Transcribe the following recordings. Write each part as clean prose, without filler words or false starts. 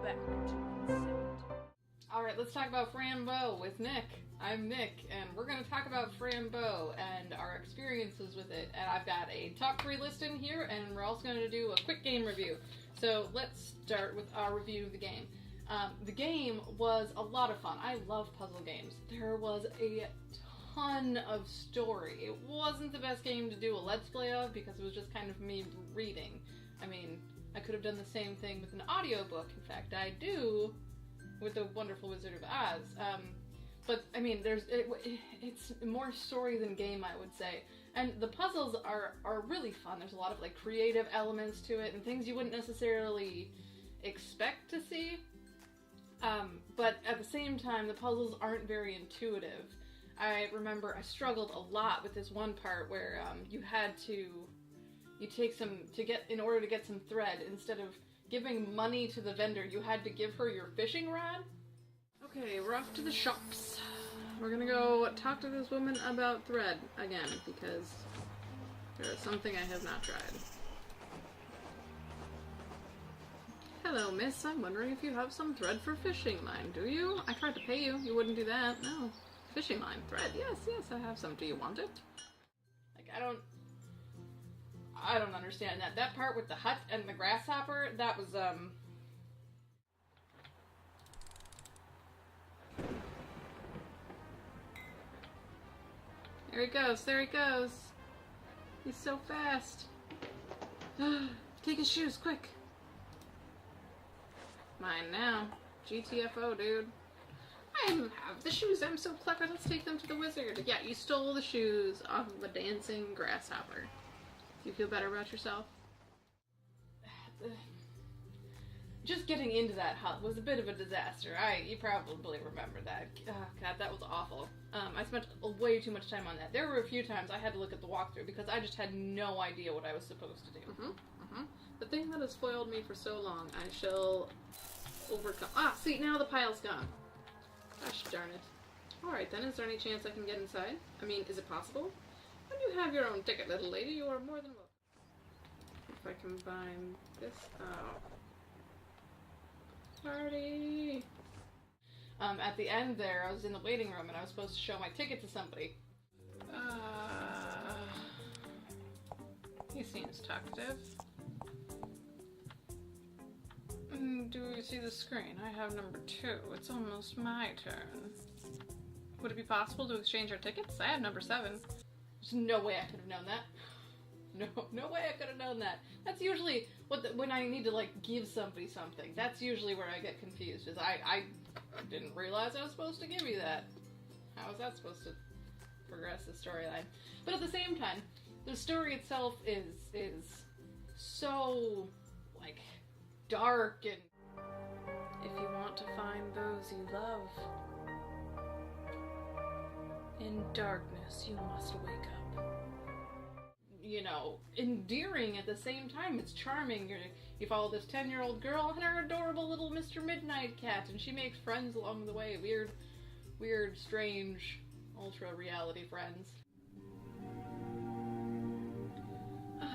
back to Inside. Alright, let's talk about Fran Bow with Nick. I'm Nick, and we're going to talk about Fran Bow and our experiences with it. And I've got a top 3 list in here, and we're also going to do a quick game review. So let's start with our review of the game. The game was a lot of fun. I love puzzle games. There was a ton of story. It wasn't the best game to do a Let's Play of because it was just kind of me reading. I mean, I could have done the same thing with an audiobook. In fact, I do with The Wonderful Wizard of Oz. But, I mean, it's more story than game, I would say. And the puzzles are really fun. There's a lot of, like, creative elements to it and things you wouldn't necessarily expect to see. But at the same time, the puzzles aren't very intuitive. I remember I struggled a lot with this one part where you take some, in order to get some thread, instead of giving money to the vendor, you had to give her your fishing rod. Okay, we're off to the shops. We're gonna go talk to this woman about thread again, because there is something I have not tried. Hello, miss. I'm wondering if you have some thread for fishing line, do you? I tried to pay you. You wouldn't do that. No. Fishing line thread. Yes, I have some. Do you want it? Like, I don't understand that. That part with the hut and the grasshopper, that was, There he goes, there he goes. He's so fast. Take his shoes, quick. Mine now. GTFO, dude. I have the shoes, I'm so clever, let's take them to the wizard. Yeah, you stole the shoes off of a dancing grasshopper. Do you feel better about yourself? Just getting into that hut was a bit of a disaster. You probably remember that. Oh, God, that was awful. I spent way too much time on that. There were a few times I had to look at the walkthrough because I just had no idea what I was supposed to do. The thing that has foiled me for so long, I shall overcome. Ah, see, now the pile's gone. Gosh darn it. Alright then, is there any chance I can get inside? I mean, is it possible? When you have your own ticket, little lady, you are more than welcome. If I combine this out. Party! At the end there, I was in the waiting room and I was supposed to show my ticket to somebody. He seems talkative. Do you see the screen? I have number 2. It's almost my turn. Would it be possible to exchange our tickets? I have number 7. There's no way I could have known that. No way I could have known that. That's usually when I need to, like, give somebody something. That's usually where I get confused, is I didn't realize I was supposed to give you that. How is that supposed to progress the storyline? But at the same time, the story itself is so, like, dark, and if you want to find those you love, in darkness you must wake up. You know, endearing at the same time. It's charming. You follow this 10-year-old girl and her adorable little Mr. Midnight cat, and she makes friends along the way. Weird, strange, ultra-reality friends.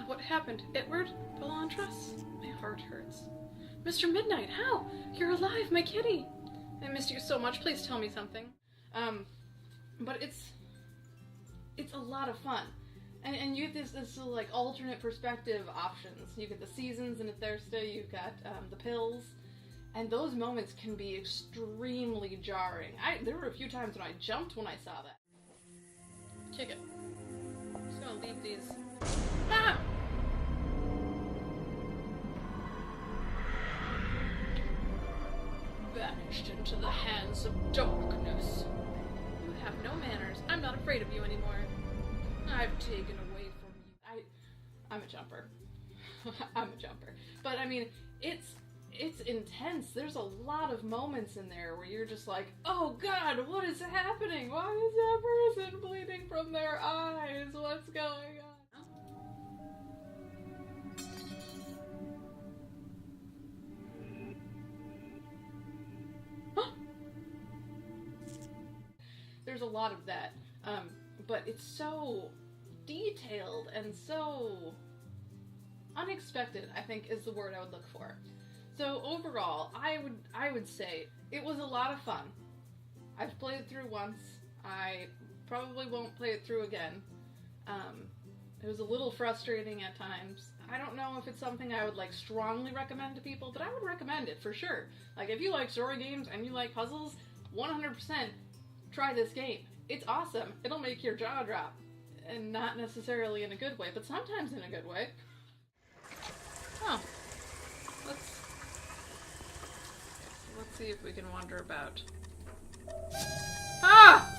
What happened? Edward? Belantras? My heart hurts. Mr. Midnight, how? You're alive, my kitty! I missed you so much. Please tell me something. But it's a lot of fun. And you get this like alternate perspective options. You get the seasons in a Thursday, you've got the pills, and those moments can be extremely jarring. There were a few times when I jumped when I saw that. Kick it. I'm just gonna leave these. Ah! Vanished into the hands of darkness. You have no manners. I'm not afraid of you anymore. I've taken away from you. I'm a jumper. I'm a jumper. But I mean, it's intense. There's a lot of moments in there where you're just like, oh God, what is happening? Why is that person bleeding from their eyes? What's going on? There's a lot of that. But it's so detailed and so unexpected, I think, is the word I would look for. So overall, I would say it was a lot of fun. I've played it through once. I probably won't play it through again. It was a little frustrating at times. I don't know if it's something I would like strongly recommend to people, but I would recommend it for sure. Like if you like story games and you like puzzles, 100% try this game. It's awesome. It'll make your jaw drop. And not necessarily in a good way, but sometimes in a good way. Oh. Let's see if we can wander about. Ah!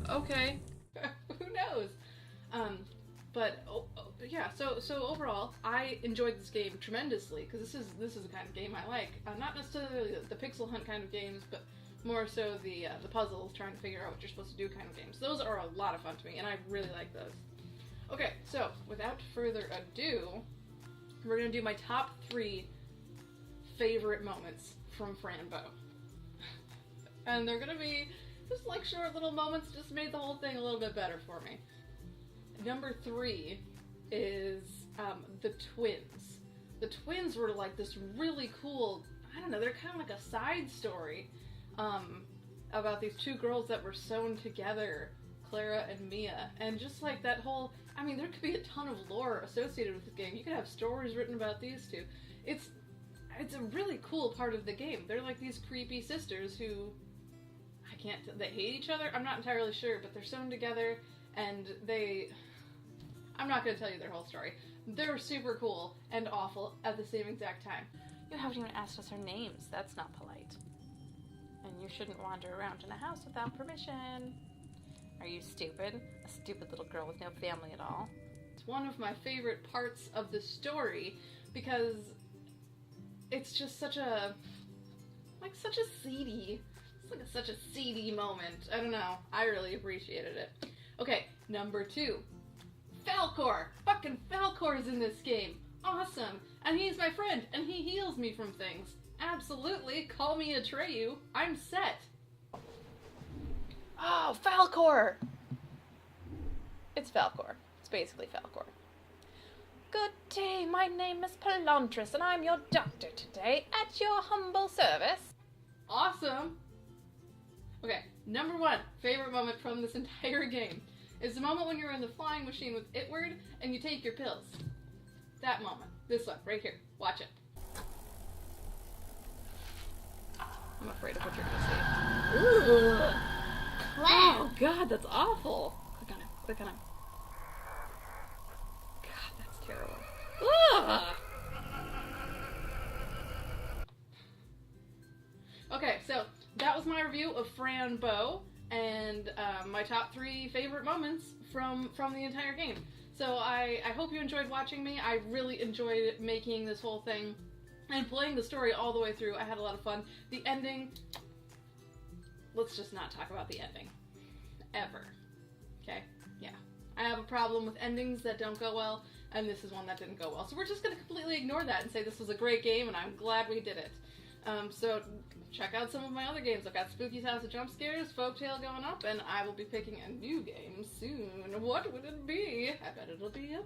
Okay. Who knows? Yeah. So overall, I enjoyed this game tremendously because this is the kind of game I like. Not necessarily the pixel hunt kind of games, but more so the puzzles, trying to figure out what you're supposed to do kind of games. Those are a lot of fun to me, and I really like those. Okay, so without further ado, we're gonna do my top 3 favorite moments from Fran Bow. And they're gonna be just like short little moments, just made the whole thing a little bit better for me. Number 3 is the twins. The twins were like this really cool, I don't know, they're kind of like a side story about these 2 girls that were sewn together, Clara and Mia, and just like that whole, I mean, there could be a ton of lore associated with the game. You could have stories written about these 2. It's a really cool part of the game. They're like these creepy sisters who, they hate each other? I'm not entirely sure, but they're sewn together, and I'm not going to tell you their whole story. They're super cool and awful at the same exact time. You haven't even asked us our names. That's not polite. And you shouldn't wander around in a house without permission. Are you stupid? A stupid little girl with no family at all. It's one of my favorite parts of the story because it's just such a seedy, such a seedy moment. I don't know. I really appreciated it. Okay, number 2. Falcor! Fucking Falcor's in this game. Awesome. And he's my friend, and he heals me from things. Absolutely. Call me Atreyu. I'm set. Oh, Falcor! It's Falcor. It's basically Falcor. Good day, my name is Pelantris, and I'm your doctor today, at your humble service. Awesome! Okay, number 1 favorite moment from this entire game is the moment when you're in the flying machine with Itward and you take your pills. That moment. This one, right here. Watch it. I'm afraid of what you're gonna say. Ooh! Oh god, that's awful! Click on it. Click on it. God, that's terrible. Ugh. Okay, so that was my review of Fran Bow and my top 3 favorite moments from the entire game. So I hope you enjoyed watching me. I really enjoyed making this whole thing and playing the story all the way through. I had a lot of fun. The ending, let's just not talk about the ending. Ever. Okay? Yeah. I have a problem with endings that don't go well, and this is one that didn't go well. So we're just going to completely ignore that and say this was a great game, and I'm glad we did it. So check out some of my other games. I've got Spooky's House of Jump Scares, Folktale going up, and I will be picking a new game soon. What would it be? I bet it'll be amazing.